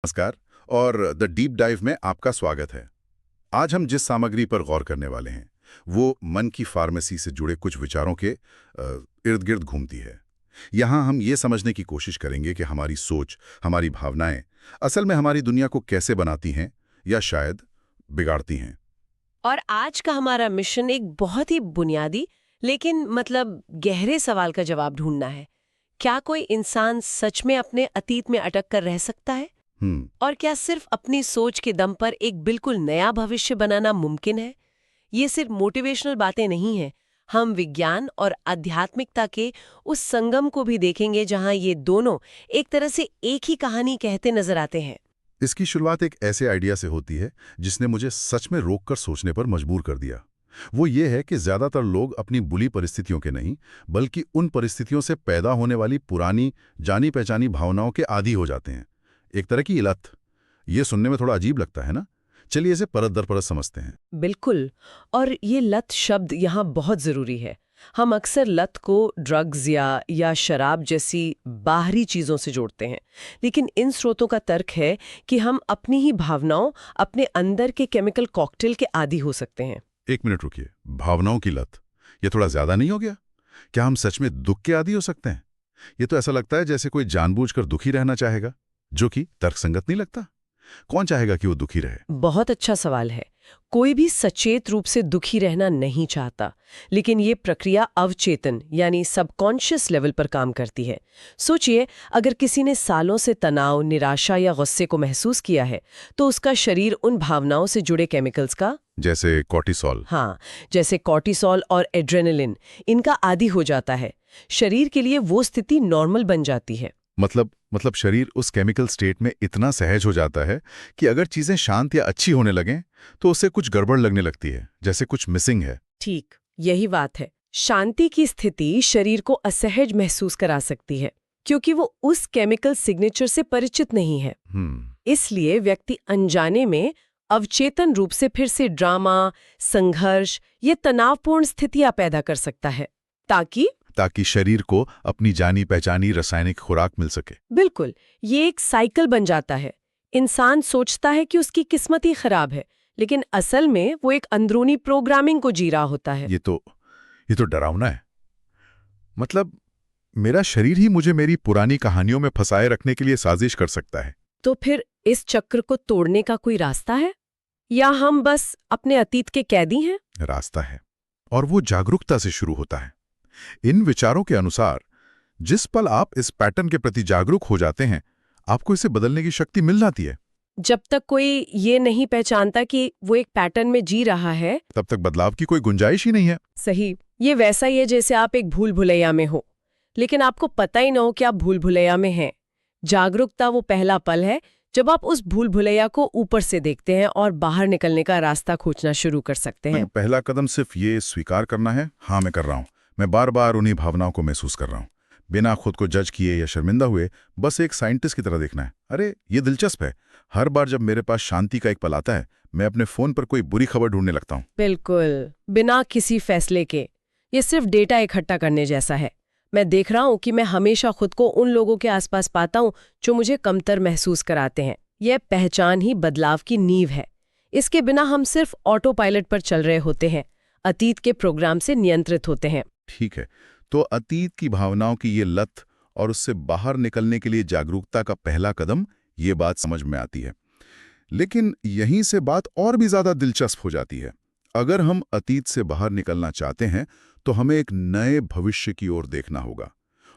नमस्कार और the deep dive में आपका स्वागत है। आज हम जिस सामग्री पर गौर करने वाले हैं वो मन की फार्मेसी से जुड़े कुछ विचारों के इर्द गिर्द घूमती है। यहाँ हम ये समझने की कोशिश करेंगे कि हमारी सोच, हमारी भावनाएं असल में हमारी दुनिया को कैसे बनाती हैं या शायद बिगाड़ती हैं। और आज का हमारा मिशन एक बहुत ही बुनियादी लेकिन गहरे सवाल का जवाब ढूंढना है। क्या कोई इंसान सच में अपने अतीत में अटक कर रह सकता है? और क्या सिर्फ अपनी सोच के दम पर एक बिल्कुल नया भविष्य बनाना मुमकिन है? ये सिर्फ मोटिवेशनल बातें नहीं हैं। हम विज्ञान और आध्यात्मिकता के उस संगम को भी देखेंगे जहां ये दोनों एक तरह से एक ही कहानी कहते नजर आते हैं। इसकी शुरुआत एक ऐसे आइडिया से होती है जिसने मुझे सच में रोककर सोचने पर मजबूर कर दिया। वो ये है कि ज्यादातर लोग अपनी बुरी परिस्थितियों के नहीं बल्कि उन परिस्थितियों से पैदा होने वाली पुरानी जानी पहचानी भावनाओं के आदी हो जाते हैं। एक तरह की लत। ये सुनने में थोड़ा अजीब लगता है ना? चलिए इसे परत दर परत समझते हैं। बिल्कुल। और ये लत शब्द यहाँ बहुत जरूरी है। हम अक्सर लत को ड्रग्स या शराब जैसी बाहरी चीजों से जोड़ते हैं, लेकिन इन स्रोतों का तर्क है कि हम अपनी ही भावनाओं, अपने अंदर के केमिकल कॉकटेल के आदी हो सकते हैं। एक मिनट रुकिए, भावनाओं की लत, ये थोड़ा ज्यादा नहीं हो गया? क्या हम सच में दुख के आदी हो सकते हैं? ये तो ऐसा लगता है जैसे कोई जानबूझकर दुखी रहना चाहेगा, जो कि तर्कसंगत नहीं लगता। कौन चाहेगा कि वो दुखी रहे? बहुत अच्छा सवाल है। कोई भी सचेत रूप से दुखी रहना नहीं चाहता, लेकिन ये प्रक्रिया अवचेतन यानी सबकॉन्शियस लेवल पर काम करती है। सोचिए, अगर किसी ने सालों से तनाव, निराशा या गुस्से को महसूस किया है, तो उसका शरीर उन भावनाओं से जुड़े केमिकल्स का, जैसे कॉर्टिसोल, जैसे कॉर्टिसोल और एड्रेनलिन, इनका आदी हो जाता है। शरीर के लिए वो स्थिति नॉर्मल बन जाती है। मतलब शरीर उस केमिकल स्टेट में इतना सहज हो जाता है कि अगर चीजें शांत या अच्छी होने लगें तो उसे कुछ गड़बड़ लगने लगती है, जैसे कुछ मिसिंग है। ठीक, यही बात है। शांति की स्थिति शरीर को असहज महसूस करा सकती है, क्योंकि वो उस केमिकल सिग्नेचर से परिचित नहीं है। इसलिए व्यक्ति अनजाने में अवचेतन रूप से फिर से ड्रामा, संघर्ष या तनावपूर्ण स्थितियां पैदा कर सकता है, ताकि शरीर को अपनी जानी पहचानी रासायनिक खुराक मिल सके। बिल्कुल, ये एक साइकिल बन जाता है। इंसान सोचता है कि उसकी किस्मत ही खराब है, लेकिन असल में वो एक अंदरूनी प्रोग्रामिंग को जी रहा होता है। ये तो डरावना है। मतलब मेरा शरीर ही मुझे मेरी पुरानी कहानियों में फंसाए रखने के लिए साजिश कर सकता है। तो फिर इस चक्र को तोड़ने का कोई रास्ता है, या हम बस अपने अतीत के कैदी हैं? रास्ता है, और वो जागरूकता से शुरू होता है। इन विचारों के अनुसार जिस पल आप इस पैटर्न के प्रति जागरूक हो जाते हैं, आपको इसे बदलने की शक्ति मिल जाती है। जब तक कोई ये नहीं पहचानता कि वो एक पैटर्न में जी रहा है, तब तक बदलाव की कोई गुंजाइश ही नहीं है। सही। ये वैसा ही है जैसे आप एक भूल भुलैया में हो, लेकिन आपको पता ही न हो कि आप भूल भुलैया में हैं। जागरूकता वो पहला पल है जब आप उस भूल भुलैया को ऊपर से देखते हैं और बाहर निकलने का रास्ता खोजना शुरू कर सकते हैं। पहला कदम सिर्फ ये स्वीकार करना है, हाँ मैं कर रहा हूँ, मैं बार बार उन्हीं भावनाओं को महसूस कर रहा हूँ, बिना खुद को जज किए या शर्मिंदा हुए, बस एक साइंटिस्ट की तरह देखना है। अरे ये दिलचस्प है। हर बार जब मेरे पास शांति का एक पल आता है, मैं अपने फोन पर कोई बुरी खबर ढूंढने लगता हूँ। बिल्कुल, बिना किसी फैसले के। ये सिर्फ डेटा इकट्ठा करने जैसा है। मैं देख रहा हूँ कि मैं हमेशा खुद को उन लोगों के आसपास पाता हूँ जो मुझे कमतर महसूस कराते हैं। यह पहचान ही बदलाव की नींव है। इसके बिना हम सिर्फ ऑटो पायलट पर चल रहे होते हैं, अतीत के प्रोग्राम से नियंत्रित होते हैं। ठीक है, तो अतीत की भावनाओं की ये लत और उससे बाहर निकलने के लिए जागरूकता का पहला कदम, ये बात समझ में आती है। लेकिन यहीं से बात और भी ज्यादा दिलचस्प हो जाती है। अगर हम अतीत से बाहर निकलना चाहते हैं तो हमें एक नए भविष्य की ओर देखना होगा।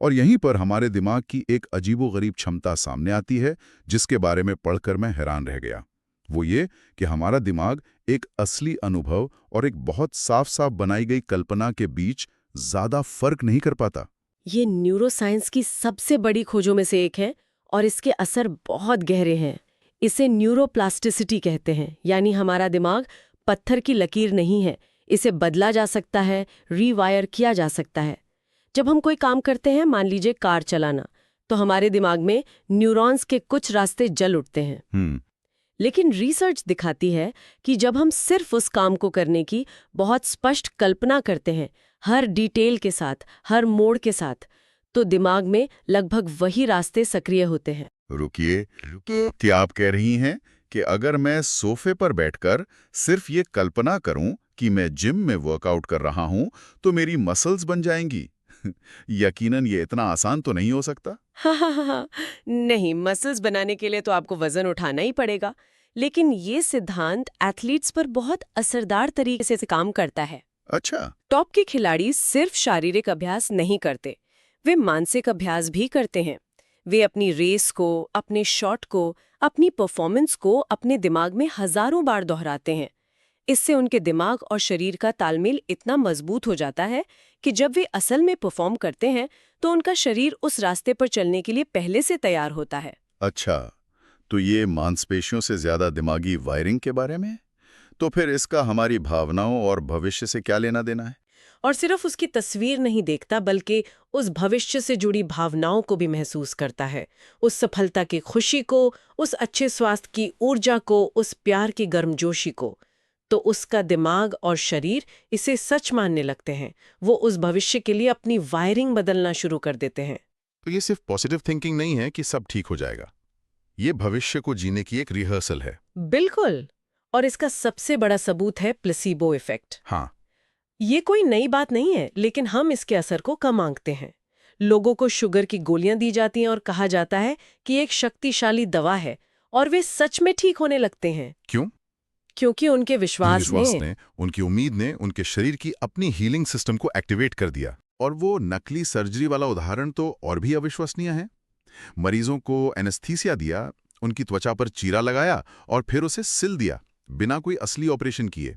और यहीं पर हमारे दिमाग की एक अजीबोगरीब क्षमता सामने आती है, जिसके बारे में पढ़कर मैं हैरान रह गया। वो ये कि हमारा दिमाग एक असली अनुभव और एक बहुत साफ साफ बनाई गई कल्पना के बीच ज्यादा फर्क नहीं कर पाता। ये न्यूरोसाइंस की सबसे बड़ी खोजों में से एक है और इसके असर बहुत गहरे हैं। इसे न्यूरोप्लास्टिसिटी कहते हैं, यानी हमारा दिमाग पत्थर की लकीर नहीं है, इसे बदला जा सकता है, रीवायर किया जा सकता है। जब हम कोई काम करते हैं, मान लीजिए कार चलाना, तो हमारे दिमाग में न्यूरॉन्स के कुछ रास्ते जल उठते हैं। लेकिन रिसर्च दिखाती है कि जब हम सिर्फ उस काम को करने की बहुत स्पष्ट कल्पना करते हैं, हर डिटेल के साथ, हर मोड़ के साथ, तो दिमाग में लगभग वही रास्ते सक्रिय होते हैं। रुकिए, क्या आप कह रही हैं कि अगर मैं सोफे पर बैठकर सिर्फ ये कल्पना करूं कि मैं जिम में वर्कआउट कर रहा हूं, तो मेरी मसल्स बन जाएंगी? यकीनन ये इतना आसान तो नहीं हो सकता। हाँ, नहीं, मसल्स बनाने के लिए तो आपको वजन उठाना ही पड़ेगा। लेकिन ये सिद्धांत एथलीट्स पर बहुत असरदार तरीके से काम करता है। अच्छा। टॉप के खिलाड़ी सिर्फ शारीरिक अभ्यास नहीं करते, वे मानसिक अभ्यास भी करते हैं। वे अपनी रेस को, अपने शॉट को, अपनी परफॉर्मेंस को अपने दिमाग में हजारों बार दोहराते हैं। इससे उनके दिमाग और शरीर का तालमेल इतना मजबूत हो जाता है कि जब वे असल में परफॉर्म करते हैं तो उनका शरीर उस रास्ते पर चलने के लिए पहले से तैयार होता है। अच्छा, तो ये मांसपेशियों से ज्यादा दिमागी वायरिंग के बारे में है? तो फिर इसका हमारी भावनाओं और भविष्य से क्या लेना देना है? और सिर्फ उसकी तस्वीर नहीं देखता, बल्कि उस भविष्य से जुड़ी भावनाओं को भी महसूस करता है। उस सफलता की खुशी को, उस अच्छे स्वास्थ्य की ऊर्जा को, उस प्यार की गर्मजोशी को। तो उसका दिमाग और शरीर इसे सच मानने लगते हैं। वो उस भविष्य के लिए अपनी वायरिंग बदलना शुरू कर देते हैं। तो ये सिर्फ पॉजिटिव थिंकिंग नहीं है कि सब ठीक हो जाएगा। ये भविष्य को जीने की एक रिहर्सल है। बिल्कुल। और इसका सबसे बड़ा सबूत है प्लेसीबो इफेक्ट। हाँ, ये कोई नई बात नहीं है, लेकिन हम इसके असर को कम आंकते हैं। लोगों को शुगर की गोलियां दी जाती हैं और कहा जाता है कि एक शक्तिशाली दवा है, और वे सच में ठीक होने लगते हैं। क्यों? क्योंकि उनके विश्वास ने उनकी उम्मीद ने उनके शरीर की अपनी हीलिंग सिस्टम को एक्टिवेट कर दिया। और वो नकली सर्जरी वाला उदाहरण तो और भी अविश्वसनीय है। मरीजों को एनेस्थीसिया दिया, उनकी त्वचा पर चीरा लगाया और फिर उसे सिल दिया, बिना कोई असली ऑपरेशन किए।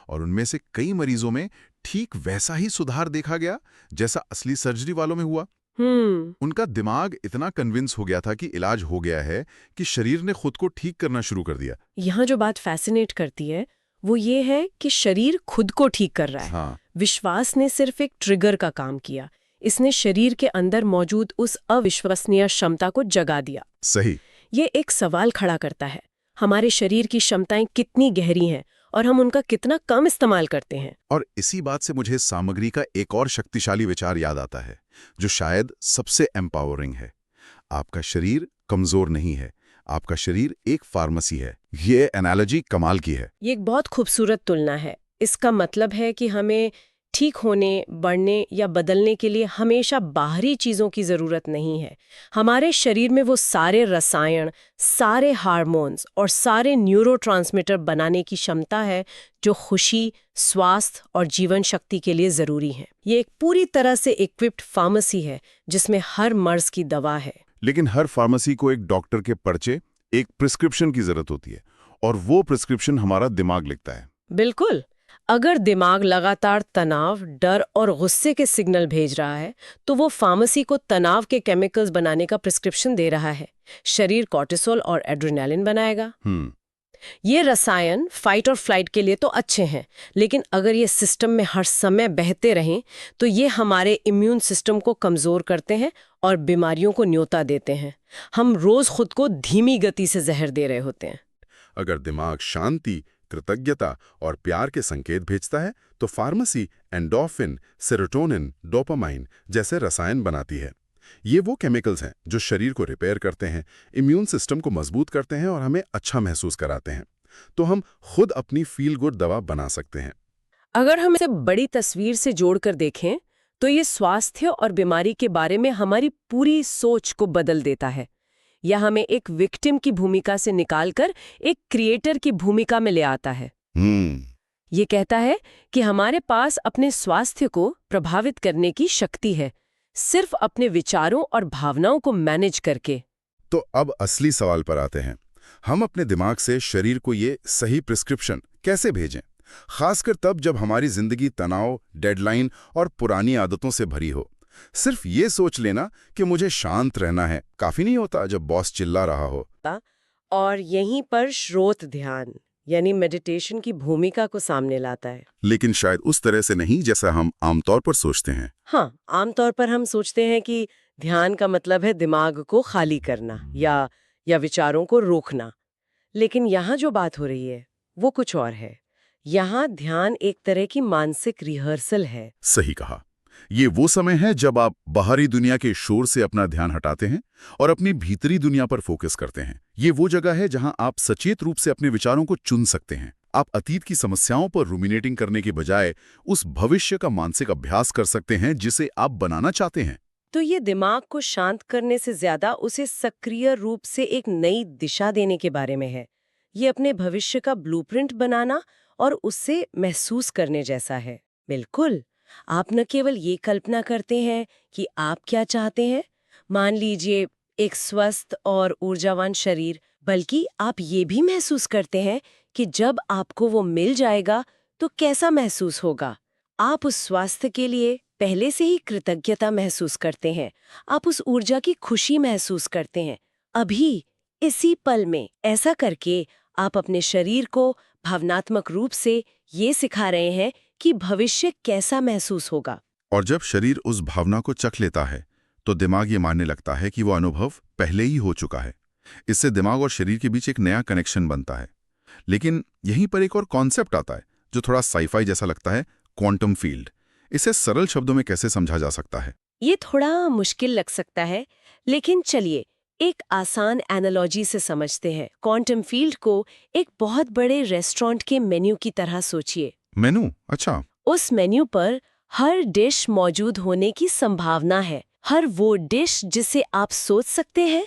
और उनमें से कई मरीजों में ठीक वैसा ही सुधार देखा गया जैसा असली सर्जरी वालों में हुआ। उनका दिमाग इतना कन्विंस हो गया था कि इलाज हो गया है कि शरीर ने खुद को ठीक करना शुरू कर दिया। यहाँ जो बात फैसिनेट करती है वो ये है कि शरीर खुद को ठीक कर रहा है। हाँ, विश्वास ने सिर्फ एक ट्रिगर का काम किया। इसने शरीर के अंदर मौजूद उस अविश्वसनीय क्षमता को जगा दिया। सही। ये एक सवाल खड़ा करता है, हमारे शरीर की क्षमताएं कितनी गहरी हैं और हम उनका कितना कम इस्तेमाल करते हैं। और इसी बात से मुझे सामग्री का एक और शक्तिशाली विचार याद आता है, जो शायद सबसे एम्पावरिंग है। आपका शरीर कमजोर नहीं है, आपका शरीर एक फार्मेसी है। ये एनालॉजी कमाल की है। ये एक बहुत खूबसूरत तुलना है। इसका मतलब है कि हमें ठीक होने, बढ़ने या बदलने के लिए हमेशा बाहरी चीज़ों की ज़रूरत नहीं है। हमारे शरीर में वो सारे रसायन, सारे हार्मोन्स और सारे न्यूरोट्रांसमीटर बनाने की क्षमता है जो खुशी, स्वास्थ्य और जीवन शक्ति के लिए ज़रूरी है। ये एक पूरी तरह से इक्विप्ड फार्मेसी है जिसमें हर मर्ज की दवा है। लेकिन हर फार्मेसी को एक डॉक्टर के पर्चे, एक प्रिस्क्रिप्शन की जरूरत होती है, और वो प्रिस्क्रिप्शन हमारा दिमाग लिखता है। बिल्कुल। अगर दिमाग लगातार तनाव, डर और गुस्से के सिग्नल भेज रहा है, तो वो फार्मेसी को तनाव के केमिकल्स बनाने का प्रिस्क्रिप्शन दे रहा है। शरीर कॉर्टिसोल और एड्रेनालिन बनाएगा। ये रसायन फाइट और फ्लाइट के लिए तो अच्छे हैं, लेकिन अगर ये सिस्टम में हर समय बहते रहें तो ये हमारे इम्यून सिस्टम को कमज़ोर करते हैं और बीमारियों को न्योता देते हैं। हम रोज़ खुद को धीमी गति से जहर दे रहे होते हैं। अगर दिमाग शांति, कृतज्ञता और प्यार के संकेत भेजता है, तो फार्मेसी एंडोर्फिन, सेरोटोनिन, डोपामाइन जैसे रसायन बनाती है। ये वो केमिकल्स हैं जो शरीर को रिपेयर करते हैं, इम्यून सिस्टम को मजबूत करते हैं और हमें अच्छा महसूस कराते हैं। तो हम खुद अपनी फील गुड दवा बना सकते हैं। अगर हम इसे बड़ी तस्वीर से जोड़कर देखें तो ये स्वास्थ्य और बीमारी के बारे में हमारी पूरी सोच को बदल देता है। यह हमें एक विक्टिम की भूमिका से निकालकर एक क्रिएटर की भूमिका में ले आता है। ये कहता है कि हमारे पास अपने स्वास्थ्य को प्रभावित करने की शक्ति है, सिर्फ अपने विचारों और भावनाओं को मैनेज करके। तो अब असली सवाल पर आते हैं। हम अपने दिमाग से शरीर को ये सही प्रिस्क्रिप्शन कैसे भेजें, खासकर तब जब हमारी जिंदगी तनाव, डेडलाइन और पुरानी आदतों से भरी हो। सिर्फ ये सोच लेना कि मुझे शांत रहना है काफी नहीं होता जब बॉस चिल्ला रहा हो। और यहीं पर श्रोत ध्यान यानी मेडिटेशन की भूमिका को सामने लाता है। लेकिन शायद उस तरह से नहीं जैसा हम आमतौर पर सोचते हैं। हाँ, आमतौर पर हम सोचते हैं कि ध्यान का मतलब है दिमाग को खाली करना या विचारों को रोकना। लेकिन यहाँ जो बात हो रही है वो कुछ और है। यहाँ ध्यान एक तरह की मानसिक रिहर्सल है। सही कहा। ये वो समय है जब आप बाहरी दुनिया के शोर से अपना ध्यान हटाते हैं और अपनी भीतरी दुनिया पर फोकस करते हैं। ये वो जगह है जहां आप सचेत रूप से अपने विचारों को चुन सकते हैं। आप अतीत की समस्याओं पर रूमिनेटिंग करने के बजाय उस भविष्य का मानसिक अभ्यास कर सकते हैं जिसे आप बनाना चाहते हैं। तो ये दिमाग को शांत करने से ज्यादा उसे सक्रिय रूप से एक नई दिशा देने के बारे में है। ये अपने भविष्य का ब्लूप्रिंट बनाना और उससे महसूस करने जैसा है। बिल्कुल। आप न केवल ये कल्पना करते हैं कि आप क्या चाहते हैं, मान लीजिए एक स्वस्थ और ऊर्जावान शरीर, बल्कि आप ये भी महसूस करते हैं कि जब आपको वो मिल जाएगा तो कैसा महसूस होगा। आप उस स्वास्थ्य के लिए पहले से ही कृतज्ञता महसूस करते हैं। आप उस ऊर्जा की खुशी महसूस करते हैं अभी, इसी पल में। ऐसा करके आप अपने शरीर को भावनात्मक रूप से ये सिखा रहे हैं कि भविष्य कैसा महसूस होगा। और जब शरीर उस भावना को चख लेता है तो दिमाग ये मानने लगता है कि वो अनुभव पहले ही हो चुका है। इससे दिमाग और शरीर के बीच एक नया कनेक्शन बनता है। लेकिन यहीं पर एक और कॉन्सेप्ट आता है जो थोड़ा साइफाई जैसा लगता है, क्वांटम फील्ड। इसे सरल शब्दों में कैसे समझा जा सकता है? ये थोड़ा मुश्किल लग सकता है, लेकिन चलिए एक आसान एनालॉजी से समझते हैं। क्वांटम फील्ड को एक बहुत बड़े रेस्टोरेंट के मेन्यू की तरह सोचिए। मेनू? अच्छा। उस मेन्यू पर हर डिश मौजूद होने की संभावना है। हर वो डिश जिसे आप सोच सकते हैं,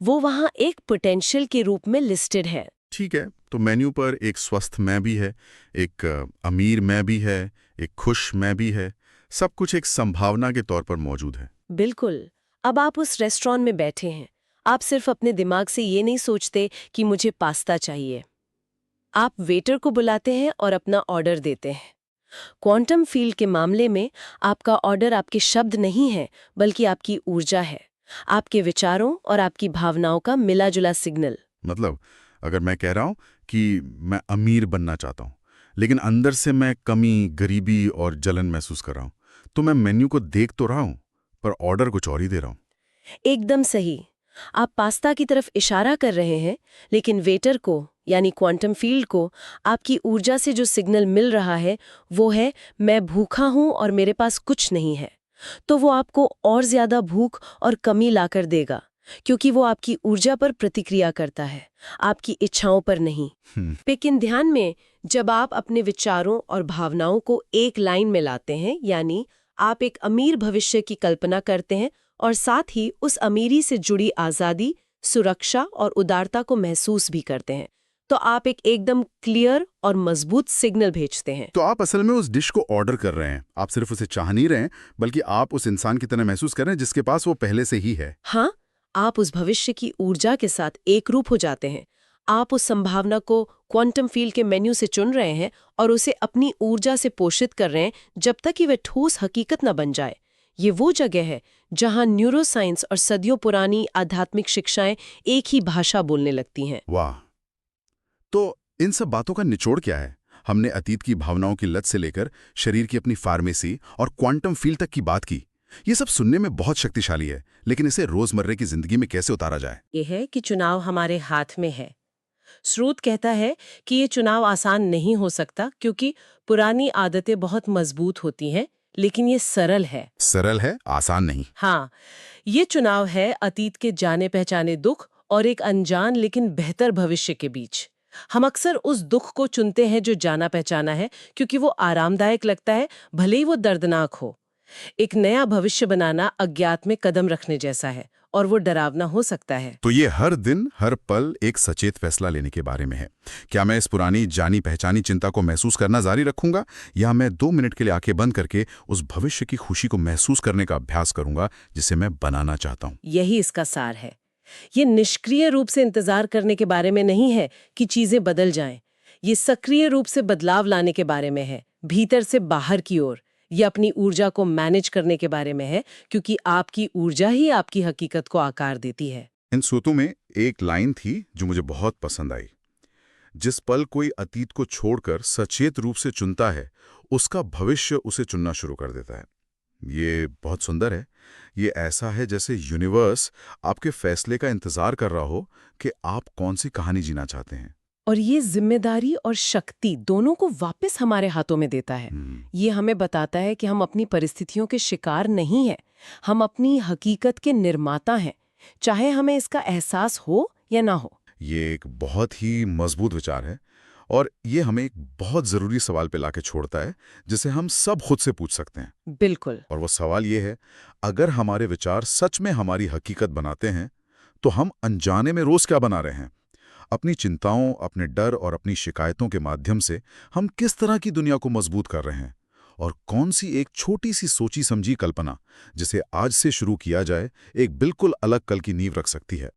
वो वहाँ एक पोटेंशियल के रूप में लिस्टेड है। ठीक है, तो मेन्यू पर एक स्वस्थ मैं भी है, एक अमीर मैं भी है, एक खुश मैं भी है। सब कुछ एक संभावना के तौर पर मौजूद है। बिल्कुल। अब आप उस रेस्टोरेंट में बैठे हैं। आप सिर्फ अपने दिमाग से ये नहीं सोचते कि मुझे पास्ता चाहिए। आप वेटर को बुलाते हैं और अपना ऑर्डर देते हैं। क्वांटम फील्ड के मामले में आपका ऑर्डर आपके शब्द नहीं है, बल्कि आपकी ऊर्जा है, आपके विचारों और आपकी भावनाओं का मिला-जुला सिग्नल। मतलब अगर मैं कह रहा हूं कि मैं अमीर बनना चाहता हूं, लेकिन अंदर से मैं कमी, गरीबी और जलन महसूस कर रहा हूं, तो मैं मेन्यू को देख तो रहा हूं, पर ऑर्डर कुछ और ही दे रहा हूं। एकदम सही। आप पास्ता की तरफ इशारा कर रहे हैं, लेकिन वेटर को यानी क्वांटम फील्ड को आपकी ऊर्जा से जो सिग्नल मिल रहा है वो है मैं भूखा हूं और मेरे पास कुछ नहीं है। तो वो आपको और ज्यादा भूख और कमी लाकर देगा, क्योंकि वो आपकी ऊर्जा पर प्रतिक्रिया करता है, आपकी इच्छाओं पर नहीं। लेकिन ध्यान में, जब आप अपने विचारों और भावनाओं को एक लाइन में लाते हैं, यानी आप एक अमीर भविष्य की कल्पना करते हैं और साथ ही उस अमीरी से जुड़ी आज़ादी, सुरक्षा और उदारता को महसूस भी करते हैं, तो आप एक एकदम क्लियर और मजबूत सिग्नल भेजते हैं। तो आप असल में उस डिश को ऑर्डर कर रहे हैं। आप सिर्फ उसे चाह नहीं रहे हैं, बल्कि आप उस इंसान की तरह महसूस कर रहे हैं जिसके पास वो पहले से ही है। हाँ, आप उस भविष्य की ऊर्जा के साथ एक रूप हो जाते हैं। आप उस संभावना को क्वांटम फील्ड के मेन्यू से चुन रहे हैं और उसे अपनी ऊर्जा से पोषित कर रहे हैं जब तक कि वह ठोस हकीकत न बन जाए। ये वो जगह है जहां न्यूरोसाइंस और सदियों पुरानी आध्यात्मिक शिक्षाएं एक ही भाषा बोलने लगती हैं। वाह! तो इन सब बातों का निचोड़ क्या है? हमने अतीत की भावनाओं की लत से लेकर शरीर की अपनी फार्मेसी और क्वांटम फील्ड तक की बात की। ये सब सुनने में बहुत शक्तिशाली है, लेकिन इसे रोजमर्रे की जिंदगी में कैसे उतारा जाए? ये है कि चुनाव हमारे हाथ में है। स्रोत कहता है कि ये चुनाव आसान नहीं हो सकता, क्योंकि पुरानी आदतें बहुत मजबूत होती हैं, लेकिन ये सरल है। सरल है, आसान नहीं। हाँ, ये चुनाव है अतीत के जाने पहचाने दुख और एक अनजान लेकिन बेहतर भविष्य के बीच। हम अक्सर उस दुख को चुनते हैं जो जाना पहचाना है, क्योंकि वो आरामदायक लगता है, भले ही वो दर्दनाक हो। एक नया भविष्य बनाना अज्ञात में कदम रखने जैसा है, और वो डरावना हो सकता है। तो ये हर दिन, हर पल एक सचेत फैसला लेने के बारे में है। क्या मैं इस पुरानी जानी पहचानी चिंता को महसूस करना जारी रखूंगा, या मैं 2 मिनट के लिए आंखें बंद करके उस भविष्य की खुशी को महसूस करने का अभ्यास करूंगा जिसे मैं बनाना चाहता हूं? यही इसका सार है। ये निष्क्रिय रूप से इंतजार करने के बारे में नहीं है कि चीजें बदल जाएं। ये सक्रिय रूप से बदलाव लाने के बारे में है, भीतर से बाहर की ओर। ये अपनी ऊर्जा को मैनेज करने के बारे में है, क्योंकि आपकी ऊर्जा ही आपकी हकीकत को आकार देती है। इन सूतों में एक लाइन थी जो मुझे बहुत पसंद आई। जिस पल कोई अतीत को छोड़कर सचेत रूप से चुनता है, उसका भविष्य उसे चुनना शुरू कर देता है। ये बहुत सुंदर है। ये ऐसा है जैसे यूनिवर्स आपके फैसले का इंतजार कर रहा हो कि आप कौन सी कहानी जीना चाहते हैं। और ये जिम्मेदारी और शक्ति दोनों को वापस हमारे हाथों में देता है। ये हमें बताता है कि हम अपनी परिस्थितियों के शिकार नहीं हैं, हम अपनी हकीकत के निर्माता हैं, चाहे हमें इसका एहसास हो या ना हो। ये एक बहुत ही मजबूत विचार है और ये हमें एक बहुत ज़रूरी सवाल पे लाके छोड़ता है जिसे हम सब खुद से पूछ सकते हैं। बिल्कुल। और वो सवाल ये है, अगर हमारे विचार सच में हमारी हकीकत बनाते हैं तो हम अनजाने में रोज़ क्या बना रहे हैं? अपनी चिंताओं, अपने डर और अपनी शिकायतों के माध्यम से हम किस तरह की दुनिया को मजबूत कर रहे हैं? और कौन सी एक छोटी सी सोची समझी कल्पना जिसे आज से शुरू किया जाए एक बिल्कुल अलग कल की नींव रख सकती है?